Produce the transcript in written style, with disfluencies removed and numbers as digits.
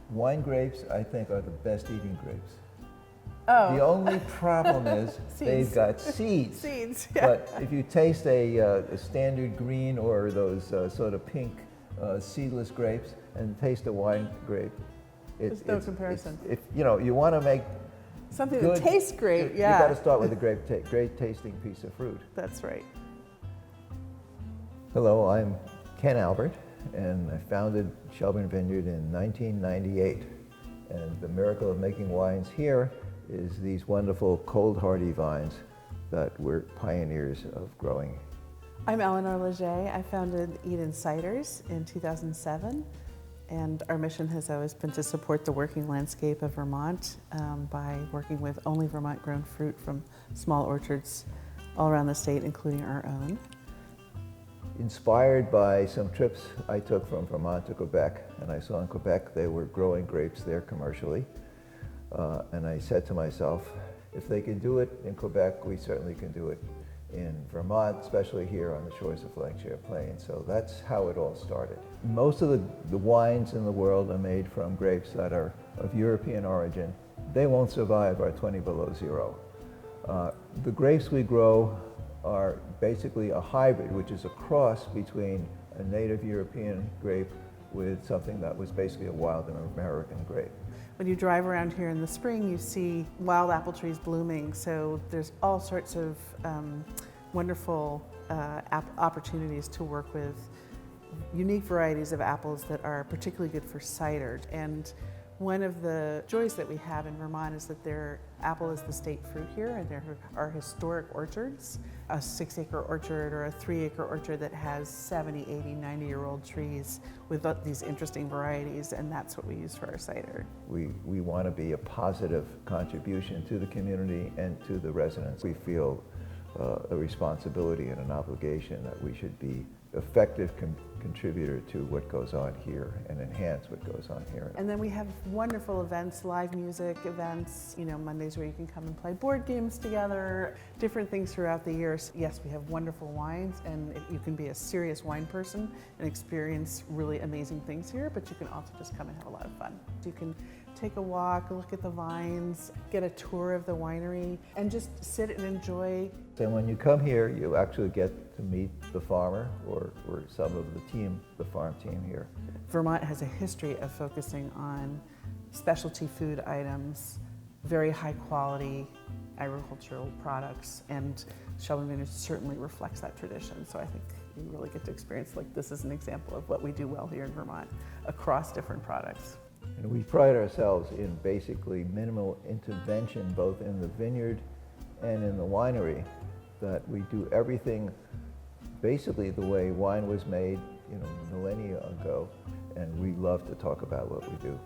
Wine grapes, I think, are the best eating grapes. Oh. The only problem is they've got seeds. Seeds, yeah. But if you taste a standard green or those sort of pink seedless grapes and taste a wine grape, there's no comparison. If you want to make something good, that tastes great, yeah. You got to start with a great tasting piece of fruit. That's right. Hello, I'm Ken Albert, and I founded Shelburne Vineyard in 1998. And the miracle of making wines here is these wonderful cold hardy vines that we're pioneers of growing. I'm Eleanor Leger. I founded Eden Ciders in 2007, and our mission has always been to support the working landscape of Vermont by working with only Vermont grown fruit from small orchards all around the state, including our own. Inspired by some trips I took from Vermont to Quebec, and I saw in Quebec they were growing grapes there commercially. And I said to myself, if they can do it in Quebec, we certainly can do it in Vermont, especially here on the shores of Lake Champlain. So that's how it all started. Most of the wines in the world are made from grapes that are of European origin. They won't survive our 20 below zero. The grapes we grow are basically a hybrid, which is a cross between a native European grape with something that was basically a wild American grape. When you drive around here in the spring, you see wild apple trees blooming, so there's all sorts of wonderful opportunities to work with unique varieties of apples that are particularly good for cider. And one of the joys that we have in Vermont is that their apple is the state fruit here, and there are historic orchards, a 6-acre orchard or a 3-acre orchard that has 70, 80, 90-year-old trees with these interesting varieties, and that's what we use for our cider. We want to be a positive contribution to the community and to the residents. We feel a responsibility and an obligation that we should be effective contributor to what goes on here and enhance what goes on here. And then we have wonderful events, live music events, Mondays where you can come and play board games together, different things throughout the year. So yes, we have wonderful wines, and you can be a serious wine person and experience really amazing things here, but you can also just come and have a lot of fun. You can take a walk, look at the vines, get a tour of the winery, and just sit and enjoy. And when you come here, you actually get to meet the farmer or some of the farm team here. Vermont has a history of focusing on specialty food items, very high quality agricultural products, and Shelburne Vineyard certainly reflects that tradition. So I think you really get to experience, this is an example of what we do well here in Vermont across different products. And we pride ourselves in basically minimal intervention, both in the vineyard and in the winery, that we do everything basically the way wine was made, millennia ago, and we love to talk about what we do.